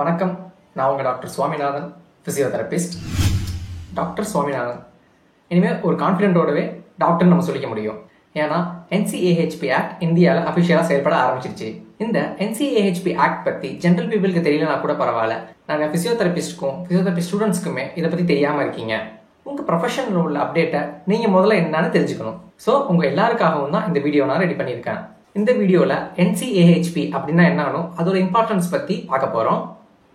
வணக்கம். நான் உங்கள் doctor Swaminathan, physiotherapist. Doctor Swaminathan இனிமேல் ஒரு கான்ஃபிடென்ட்டோடவே டாக்டர்னு நம்ம சொல்லிக்க முடியும். ஏன்னா NCAHP ஆக்ட் இந்தியாவில் அஃபிஷியலாக செயல்பட ஆரம்பிச்சிருச்சு. இந்த NCAHP ஆக்ட் பற்றி ஜென்ரல் பீப்புளுக்கு தெரியலனா கூட பரவாயில்ல, நாங்கள் ஃபிசியோதெரபிஸ்ட்டுக்கும் ஃபிசியோதெரபி ஸ்டூடெண்ட்ஸ்க்குமே இதை பற்றி தெரியாமல் இருக்கீங்க. உங்கள் ப்ரொஃபஷனில் உள்ள அப்டேட்டை நீங்கள் முதல்ல என்னன்னு தெரிஞ்சுக்கணும். ஸோ உங்கள் எல்லாருக்காகவும் தான் இந்த வீடியோ நான் ரெடி பண்ணியிருக்கேன். இந்த வீடியோவில் NCAHP அப்படின்னா என்னன்னு அதோட இம்பார்ட்டன்ஸ் பற்றி பார்க்க போகிறோம்.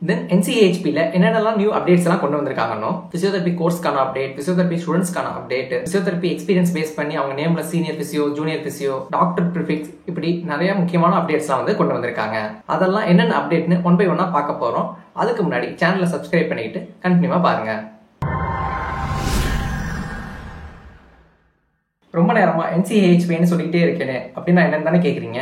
தென் NCAHPல என்னென்னலாம் நியூ அப்டேட்ஸ் எல்லாம் கொண்டு வந்திருக்காங்கன்னு, பிசியோதெரபி கோர்ஸ்க்கான அப்டேட், பிசியோதெரபி ஸ்டூடெண்ட்ஸ்க்கான அப்டேட், பிசியோதெரபி எக்ஸ்பீரியன்ஸ் பேஸ் பண்ணி அவங்க நேம்ல senior physio, junior physio, doctor prefix, இப்படி நிறைய முக்கியமான அப்டேட்ஸ்லாம் வந்து கொண்டு வந்திருக்காங்க. அதெல்லாம் என்னென்ன அப்டேட்னு ஒன் பை ஒன்னா பார்க்க போறோம். அதுக்கு முன்னாடி சேனலை சப்ஸ்கிரைப் பண்ணிட்டு கண்டினியூவா பாருங்க. ரொம்ப நேரமா NCAHPன்னு சொல்லிக்கிட்டே இருக்கேனே அப்படின்னா என்னன்னு தானே கேட்குறீங்க.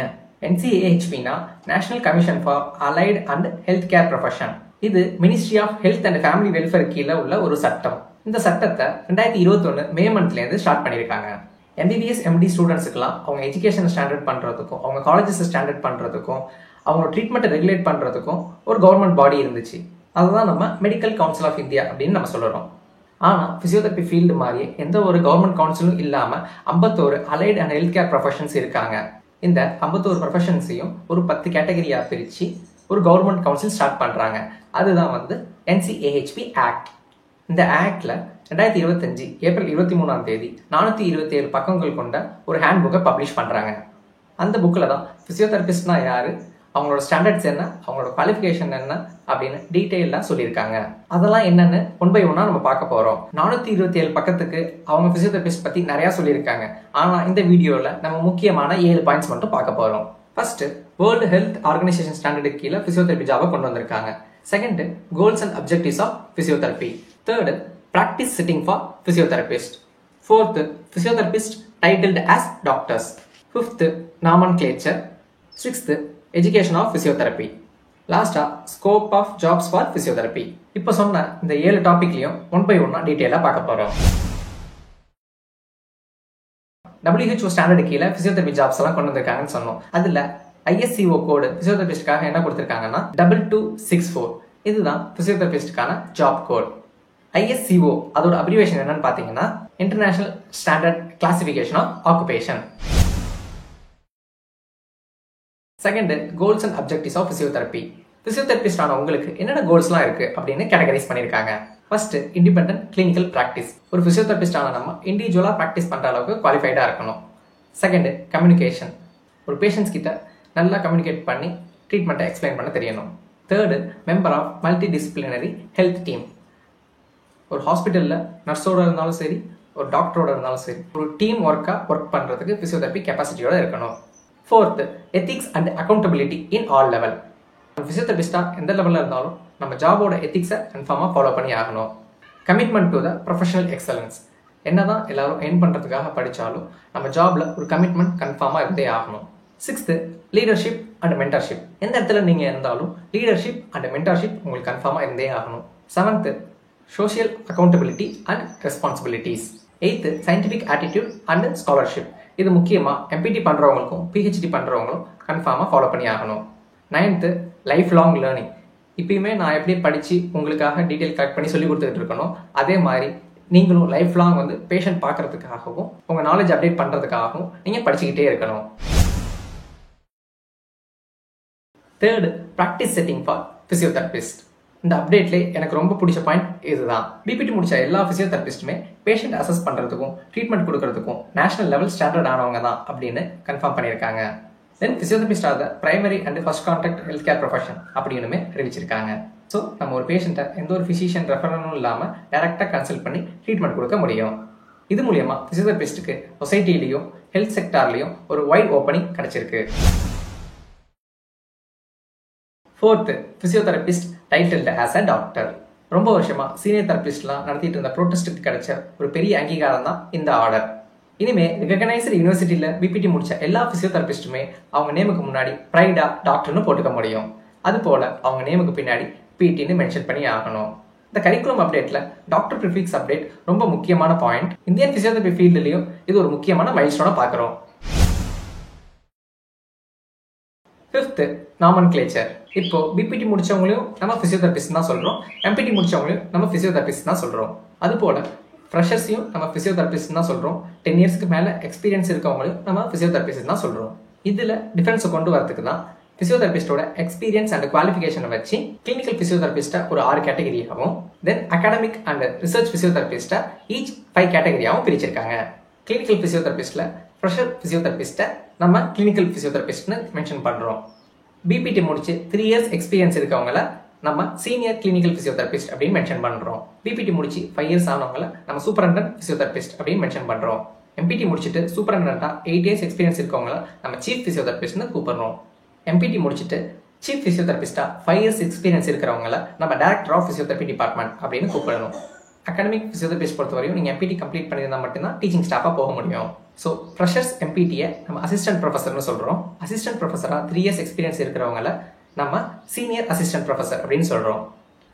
NCAHPனா national commission for allied and health care profession. இது ministry of health and family welfare கீழே உள்ள ஒரு சட்டம். இந்த சட்டத்தை 2021 மே மந்த்லேருந்து ஸ்டார்ட் பண்ணியிருக்காங்க. MBBS MD ஸ்டூடெண்ட்ஸுக்கெல்லாம் அவங்க எஜுகேஷன் ஸ்டாண்டர்ட் பண்ணுறதுக்கும், அவங்க காலேஜஸ் ஸ்டாண்டர்ட் பண்ணுறதுக்கும், அவங்க ட்ரீட்மெண்ட்டை ரெகுலேட் பண்ணுறதுக்கும் ஒரு கவர்மெண்ட் பாடி இருந்துச்சு. அதுதான் நம்ம மெடிக்கல் கவுன்சில் ஆஃப் இந்தியா அப்படின்னு நம்ம சொல்கிறோம். ஆனால் ஃபிசியோதெரபி ஃபீல்டு மாதிரியே எந்த ஒரு கவர்மெண்ட் கவுன்சிலும் இல்லாமல் 51 allied and health care professions இருக்காங்க. இந்த 51 ப்ரொஃபஷன்ஸையும் ஒரு 10 கேட்டகரியாக பிரித்து ஒரு கவர்மெண்ட் கவுன்சில் ஸ்டார்ட் பண்ணுறாங்க. அதுதான் வந்து NCAHP ஆக்ட். இந்த ஆக்டில் 2025 ஏப்ரல் 23 427 பக்கங்கள் கொண்ட ஒரு ஹேண்ட் புக்கை பப்ளிஷ் பண்ணுறாங்க. அந்த புக்கில் தான் ஃபிசியோதெரபிஸ்ட்னா யார், அவங்களோட ஸ்டாண்டர்ட்ஸ் என்ன, அவங்களோட குவாலிஃபிகேஷன் என்ன அப்படின்னு டீட்டெயிலாக சொல்லியிருக்காங்க. அதெல்லாம் என்னன்னு ஒன் பை ஒன்னா நம்ம பார்க்க போகிறோம். 427 பக்கத்துக்கு அவங்க ஃபிசியோதெரபிஸ்ட் பற்றி நிறையா சொல்லியிருக்காங்க. ஆனால் இந்த வீடியோவில் நம்ம முக்கியமான 7 பாயிண்ட்ஸ் மட்டும் பார்க்க போகிறோம். ஃபர்ஸ்ட், வேர்ல்டு ஹெல்த் ஆர்கனைசேஷன் ஸ்டாண்டர்டுக்கு கீழே ஃபிசியோதெரபி ஜாபை கொண்டு வந்திருக்காங்க. Second, goals and objectives of physiotherapy. Third, practice setting for physiotherapist. Fourth, physiotherapist titled as doctors. Fifth, nomenclature. Sixth, education of physiotherapy. லாஸ்டா, scope of jobs for physiotherapy. இப்போ சொன்ன இந்த 7 டாபிக்லையும் one by ஒன்னா டீட்டெயிலாக பார்க்க போகிறோம். WHO ஸ்டாண்டர்டு கீழே physiotherapy jobs எல்லாம் கொண்டு வந்திருக்காங்கன்னு சொன்னோம். அதில் ISCO கோடு ஃபிசியோதெரபிஸ்டுக்காக என்ன கொடுத்துருக்காங்கன்னா 2264. இதுதான் ஃபிசியோதெரபிஸ்டுக்கான ஜாப் கோட். ISCO அதோட அப்ரிவேஷன் என்னன்னு பார்த்தீங்கன்னா international standard classification of occupation. Second, goals and objectives of physiotherapy. ஃபிசியோதெரபிஸ்டான உங்களுக்கு என்னென்ன கோல்ஸ்லாம் இருக்கு அப்படின்னு கேட்டகரைஸ் பண்ணியிருக்காங்க. First, independent clinical practice. ஒரு ஃபிசியோதெரபிஸ்டான நம்ம இண்டிவிஜுவலாக ப்ராக்டிஸ் பண்ணுற அளவுக்கு குவாலிஃபைடாக இருக்கணும். Second, communication. ஒரு பேஷண்ட்ஸ் கிட்ட நல்லா கம்யூனிகேட் பண்ணி ட்ரீட்மெண்ட்டை எக்ஸ்பிளைன் பண்ண தெரியணும். Third, member of multi disciplinary health team. ஒரு ஹாஸ்பிட்டலில் நர்ஸோட இருந்தாலும் சரி, ஒரு டாக்டரோட இருந்தாலும் சரி, ஒரு டீம் ஒர்க் பண்ணுறதுக்கு ஃபிசியோதெரபி கெப்பாசிட்டியோட இருக்கணும். Fourth, ethics and accountability in all level. ஃபிசியோதெரபிஸ்டாக எந்த லெவலில் இருந்தாலும் நம்ம ஜாபோட எத்திக்ஸை கன்ஃபார்மாக ஃபாலோ பண்ணி ஆகணும். Commitment to the professional excellence. என்னதான் எல்லாரும் எர்ன் பண்ணுறதுக்காக படித்தாலும் நம்ம ஜாபில் ஒரு கமிட்மெண்ட் கன்ஃபார்மாக இருந்தே ஆகணும். Sixth, leadership and mentorship. எந்த இடத்துல நீங்கள் இருந்தாலும் லீடர்ஷிப் அண்ட் மென்டர்ஷிப் உங்களுக்கு கன்ஃபார்மாக இருந்தே ஆகணும். Seventh, social accountability and responsibilities. Eighth, scientific attitude and scholarship. இது முக்கியமாக MPT பண்ணுறவங்களுக்கும் PhD பண்ணுறவங்களும் கன்ஃபார்மாக ஃபாலோ பண்ணி ஆகணும். Ninth, life long learning. இப்பயுமே நான் எப்படி படித்து உங்களுக்காக டீட்டெயில் கலெக்ட் பண்ணி சொல்லி கொடுத்துட்டு இருக்கணும், அதே மாதிரி நீங்களும் லைஃப் லாங் வந்து பேஷண்ட் பார்க்கறதுக்காகவும் உங்கள் நாலேஜ் அப்டேட் பண்ணுறதுக்காகவும் நீங்கள் படிச்சுக்கிட்டே இருக்கணும். Third, practice setting for physiotherapist. இந்த அப்டேட்ல எனக்கு ரொம்ப பிடிச்ச பாயிண்ட் இதுதான். BPT முடிச்ச எல்லா ஃபிசியோதெரபிஸ்ட்டுமே பேஷண்ட் அசஸ் பண்ணுறதுக்கும் ட்ரீட்மெண்ட் கொடுக்கறதுக்கும் நேஷனல் லெவல் ஸ்டாண்டர்ட் ஆனவங்க தான் அப்படின்னு கன்ஃபார்ம் பண்ணியிருக்காங்க. Then physiotherapist are the primary and first contact health care profession அப்படின்னுமே அறிவிச்சிருக்காங்க. ஸோ நம்ம ஒரு பேஷண்ட்டை எந்த ஒரு ஃபிசிஷியன் ரெஃபரனும் இல்லாமல் டேரெக்டாக கன்சல்ட் பண்ணி ட்ரீட்மெண்ட் கொடுக்க முடியும். இது மூலியமாக ஃபிசியோதெரபிஸ்ட்டுக்கு சொசைட்டிலையும் ஹெல்த் செக்டார்லையும் ஒரு வைட் ஓப்பனிங் கிடைச்சிருக்கு. Fourth, physiotherapist titled as a doctor. ரொம்ப வருஷமா சீனியர் தெரபிஸ்ட்லாம் நடத்திட்டு இருந்த ப்ரோட்டஸ்ட்டுக்கு கிடைச்ச ஒரு பெரிய அங்கீகாரம் தான் இந்த ஆர்டர். இனிமே ரெகனைஸ்டு யூனிவர்சிட்டியில் BPT முடிச்ச எல்லா ஃபிசியோதெரபிஸ்ட்டுமே அவங்க நேமுக்கு முன்னாடி ப்ரைடா டாக்டர்னு போட்டுக்க முடியும். அது போல அவங்க நேமுக்கு பின்னாடி PTன்னு மென்ஷன் பண்ணி ஆகணும். இந்த கரிக்குலம் அப்டேட்ல டாக்டர் ப்ரிஃபிக்ஸ் அப்டேட் ரொம்ப முக்கியமான பாயிண்ட். இந்தியன் ஃபிசியோதெரபி ஃபீல்ட்லையும் இது ஒரு முக்கியமான மைல்ஸ்டோனை பார்க்குறோம். Fifth nomenclature. இப்போ பிபிடி முடிச்சவங்களையும் நம்ம பிசியோதெரபிஸ்ட் தான் சொல்றோம், எம்பிடி முடிச்சவங்களையும் நம்ம பிசியோதெரபிஸ்ட் தான் சொல்றோம். அதுபோல ஃப்ரெஷர்ஸையும் நம்ம பிசியோதெரபிஸ்ட் தான் சொல்றோம், 10 இயர்ஸ்க்கு மேல எக்ஸ்பீரியன்ஸ் இருக்கவங்களையும் நம்ம பிசியோதெரபிஸ்ட் தான் சொல்றோம். இதுல டிஃபரன்ஸை கொண்டு வரதுக்கு தான் பிசியோதெரபிஸ்டோட எக்ஸ்பீரியன்ஸ் அண்ட் குவாலிஃபிகேஷனை வச்சு கிளினிக்கல் பிசியோதெரபிஸ்ட்டை ஒரு 6 கேட்டகரியாகவும், தென் அகாடமிக் அண்ட் ரிசர்ச் பிசியோதெரபிஸ்ட்டை ஈச் 5 கேட்டகரியாகவும் பிரிச்சிருக்காங்க. கிளினிக்கல் பிசியோதெரபிஸ்ட்ல ஃப்ரெஷர் பிசியோதெரபிஸ்ட்டை நம்ம கிளினிக்கல் பிசியோதெரபிஸ்ட்னு மென்ஷன் பண்றோம். பிபிடி முடிச்சு 3 இயர்ஸ் எக்ஸ்பீரியன்ஸ் இருக்கவங்கள நம்ம சீனியர் கிளினிக்கல் பிசியோதெரபிஸ்ட் அப்படின்னு மென்ஷன் பண்றோம். பிபிடி முடிச்சு 5 இயர்ஸ் ஆனவங்கள நம்ம சூப்பரண்டன்ட் பிசியோதெரபிஸ்ட் அப்படின்னு மென்ஷன் பண்றோம். எம்பிடி முடிச்சுட்டு சூப்பரண்டன்ட்டா 8 இயர்ஸ் எக்ஸ்பீரியன்ஸ் இருக்கவங்கள நம்ம சீஃப் பிசியோதெரபிஸ்ட்னு கூப்பிடுறோம். எம்பிடி முடிச்சுட்டு சீஃப் பிசியோதெரபிஸ்டா 5 இயர்ஸ் எக்ஸ்பீரியன்ஸ் இருக்கிறவங்கள நம்ம டைரக்டர் ஆஃப் பிசியோதெரபி டிபார்ட்மெண்ட் அப்படின்னு கூப்பிடணும். அகாடமிக் பிசியோதெரபிஸ்ட் பொறுத்தவரையும் நீங்க எம்பிடி கம்ப்ளீட் பண்ணியிருந்தா மட்டும்தான் டீச்சிங் ஸ்டாஃபா போக முடியும். ஸோ ஃப்ரெஷர்ஸ் எம்பிடியை நம்ம அசிஸ்டன்ட் ப்ரொஃபஸர்னு சொல்றோம். அசிஸ்டன்ட் ப்ரொஃபஸரா 3 இயர்ஸ் எக்ஸ்பீரியன்ஸ் இருக்கிறவங்கள நம்ம சீனியர் அசிஸ்டன்ட் ப்ரொஃபஸர் அப்படின்னு சொல்றோம்.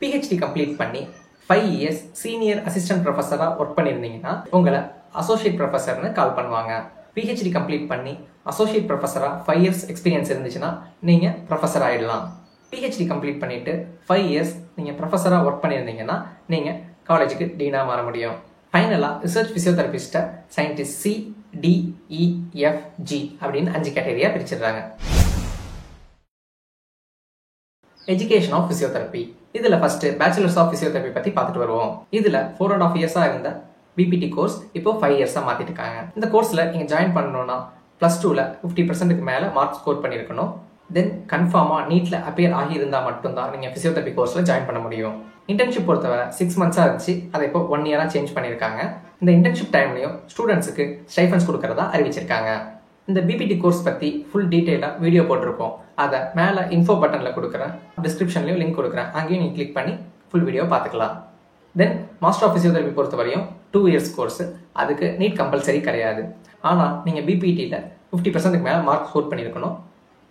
பிஹெச்டி கம்ப்ளீட் பண்ணி 5 இயர்ஸ் சீனியர் அசிஸ்டன்ட் ப்ரொஃபஸரா ஒர்க் பண்ணியிருந்தீங்கன்னா உங்களை அசோசியேட் ப்ரொஃபஸர்னு கால் பண்ணுவாங்க. பிஹெச்டி கம்ப்ளீட் பண்ணி அசோசியேட் ப்ரொஃபஸரா 5 இயர்ஸ் எக்ஸ்பீரியன்ஸ் இருந்துச்சுன்னா நீங்க ப்ரொஃபஸர் ஆயிடலாம். பிஹெச்டி கம்ப்ளீட் பண்ணிட்டு 5 இயர்ஸ் நீங்க ப்ரொஃபஸரா ஒர்க் பண்ணியிருந்தீங்கன்னா நீங்க காலேஜுக்கு டீனா மாற முடியும். ஃபைனலா ரிசர்ச் பிசியோதெரபிஸ்ட்டை scientist C, D, E, F, G அப்படின்னு 5 கேட்டகரியா பிரிச்சிடுறாங்க. Education of physiotherapy. இதுல ஃபர்ஸ்ட் பேச்சுலர்ஸ் ஆஃப் பிசியோதெரபி பத்தி பார்த்துட்டு வருவோம். இதுல 4.5 இயர்ஸா இருந்த பிபிடி கோர்ஸ் இப்போ 5 இயர்ஸா மாத்திட்டு இருக்காங்க. இந்த கோர்ஸ்ல நீங்க ஜாயின் பண்ணணும்னா +2ல 50% மேல மார்க் ஸ்கோர் பண்ணிருக்கணும். தென் கன்ஃபார்மா நீட்ல அப்பியர் ஆகி இருந்தா மட்டும்தான் நீங்க பிசியோதெரபி கோர்ஸ்ல ஜாயின் பண்ண முடியும். இன்டர்ன்ஷிப் பொறுத்தவரை 6 மந்த்ஸா இருந்துச்சு, அதை இப்போ 1 இயரா சேஞ்ச் பண்ணிருக்காங்க. இந்த இன்டர்ன்ஷிப் டைம்லயும் ஸ்டூடெண்ட்ஸுக்கு ஸ்டைஃபன்ஸ் கொடுக்கறதா அறிவிச்சிருக்காங்க. இந்த பிபிடி கோர்ஸ் பத்தி ஃபுல் டீடைலா வீடியோ போட்டிருக்கோம். அதை மேல இன்ஃபோ பட்டன்ல கொடுக்குறேன், டிஸ்கிரிப்ஷன்லயும் லிங்க் கொடுக்குறேன், அங்கேயும் நீங்க கிளிக் பண்ணி ஃபுல் வீடியோ பார்த்துக்கலாம். தென் மாஸ்டர் ஆஃப் பிசியோதெரபி பொறுத்தவரையும் 2 இயர்ஸ் கோர்ஸ், அதுக்கு நீட் கம்பல்சரி கிடையாது. ஆனால் நீங்கள் பிபிடியில் 50% மேலே மார்க் ஸ்கோர் பண்ணியிருக்கணும்.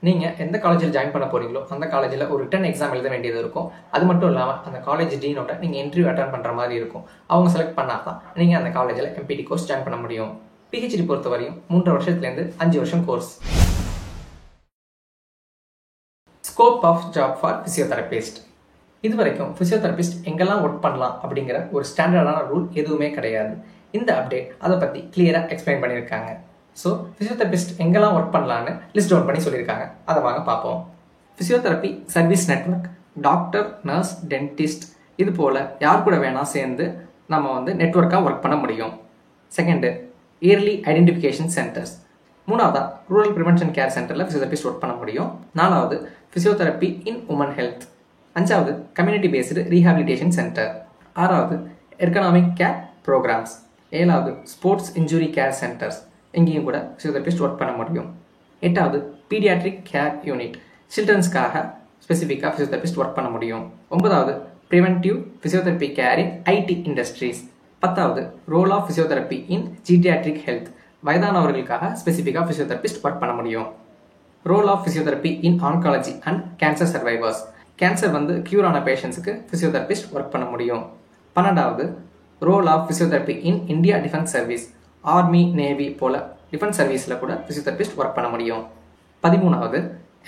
நீங்கள் எந்த காலேஜில் ஜாயின் பண்ண போறீங்களோ அந்த காலேஜில் ஒரு ரிட்டன் எக்ஸாம் எழுத வேண்டியது இருக்கும். அது மட்டும் இல்லாமல் அந்த காலேஜ் டீனோட நீங்கள் இன்டர்வியூ அட்டன் பண்ணுற மாதிரி இருக்கும். அவங்க செலக்ட் பண்ணால் தான் நீங்கள் அந்த காலேஜில் எம்பிடி கோர்ஸ் ஜாயின் பண்ண முடியும். பிஹெச்டி பொறுத்தவரையும் 3 வருஷத்துலேருந்து 5 வருஷம் course. Scope of job for physiotherapist. இது வரைக்கும் பிசியோதெரபிஸ்ட் எங்கெல்லாம் ஒர்க் பண்ணலாம் அப்படிங்கிற ஒரு ஸ்டாண்டர்டான ரூல் எதுவுமே கிடையாது. இந்த அப்டேட் அதை பற்றி கிளியராக எக்ஸ்பிளைன் பண்ணியிருக்காங்க. ஸோ பிசியோதெரபிஸ்ட் எங்கெல்லாம் ஒர்க் பண்ணலான்னு லிஸ்ட் டவுன் பண்ணி சொல்லியிருக்காங்க. அதை வாங்க பார்ப்போம். Physiotherapy service network, doctor, nurse, dentist இது போல் யார் கூட வேணா சேர்ந்து நம்ம நெட்வொர்க்காக ஒர்க் பண்ண முடியும். Second, early identification centres. மூணாவதா ரூரல் ப்ரிவென்ஷன் கேர் சென்டரில் பிசியோதெரபிஸ்ட் ஒர்க் பண்ண முடியும். 4வது பிசியோதெரபி இன் உமன் ஹெல்த். 5வது கம்யூனிட்டி பேஸ்டு ரீஹாபிலிட்டேஷன் சென்டர். 6வது எர்கனாமிக் கேர் ப்ரோக்ராம்ஸ். 7வது ஸ்போர்ட்ஸ் இன்ஜுரி கேர் சென்டர்ஸ், இங்கேயும் கூட பிசியோதெரபிஸ்ட் ஒர்க் பண்ண முடியும். 8வது பீடியாட்ரிக் கேர் யூனிட், சில்ட்ரன்ஸ்க்காக ஸ்பெசிஃபிக்காக பிசியோதெரபிஸ்ட் ஒர்க் பண்ண முடியும். 9வது preventive physiotherapy care in IT industries. 10வது role of physiotherapy in geriatric health, வயதானவர்களுக்காக ஸ்பெசிஃபிக்காக பிசியோதெரபிஸ்ட் ஒர்க் பண்ண முடியும். Role of physiotherapy in oncology and cancer survivors, cancer cure ஆன பேஷண்ட்ஸுக்கு பிசியோதெரபிஸ்ட் ஒர்க் பண்ண முடியும். 12வது role of physiotherapy in India defence service, army, navy போல டிஃபென்ஸ் சர்வீஸில் கூட பிசியோதெரபிஸ்ட் ஒர்க் பண்ண முடியும். 13வது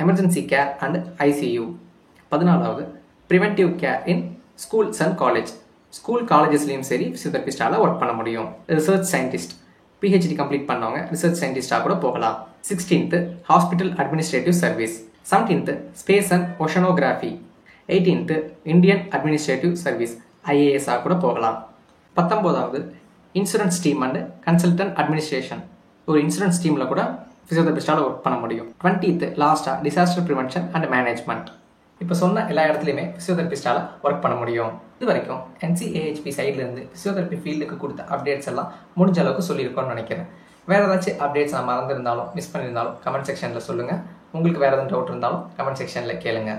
எமர்ஜென்சி கேர் அண்ட் ஐசியூ. 14வது preventive care in schools and college, school காலேஜஸ்லையும் சரி பிசியோதெரபிஸ்டால ஒர்க் பண்ண முடியும். ரிசர்ச் சயின்டிஸ்ட், பிஹெச்டி கம்ப்ளீட் பண்ணவங்க ரிசர்ச் சயின்டிஸ்டாக கூட போகலாம். 16th hospital administrative service. 17th space and oceanography. 18th Indian administrative service, IAS கூட போகலாம். 19வது insurance team and consultant administration, ஒரு இன்சூரன்ஸ் டீமில் கூட பிசியோதெரபிஸ்டால ஒர்க் பண்ண முடியும். 20th லாஸ்ட்டாக டிசாஸ்டர் ப்ரிவென்ஷன் அண்ட் மேனேஜ்மெண்ட். இப்போ சொன்ன எல்லா இடத்துலையுமே பிசியோதெரபிஸ்டால ஒர்க் பண்ண முடியும். இது வரைக்கும் NCAHP சைட்லேருந்து பிசியோதெரபி ஃபீல்டுக்கு கொடுத்த அப்டேட்ஸ் எல்லாம் முடிஞ்ச அளவுக்கு சொல்லியிருக்கோன்னு நினைக்கிறேன். வேறு ஏதாச்சும் அப்டேட்ஸ் நான் மறந்துருந்தாலும் மிஸ் பண்ணியிருந்தாலும் கமெண்ட் செக்ஷனில் சொல்லுங்கள். உங்களுக்கு வேறு எதுவும் டவுட் இருந்தாலும் கமெண்ட் செக்ஷனில் கேளுங்க.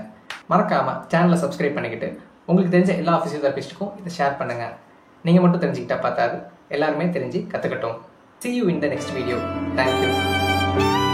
மறக்காமல் சேனலை சப்ஸ்கிரைப் பண்ணிக்கிட்டு உங்களுக்கு தெரிஞ்ச எல்லா பிசியோதெரபிஸ்ட்டுக்கும் இதை ஷேர் பண்ணுங்கள். நீங்கள் மட்டும் தெரிஞ்சுக்கிட்டா பார்த்தாது, எல்லாருமே தெரிஞ்சு கற்றுக்கட்டும். See you in the next video. Thank you.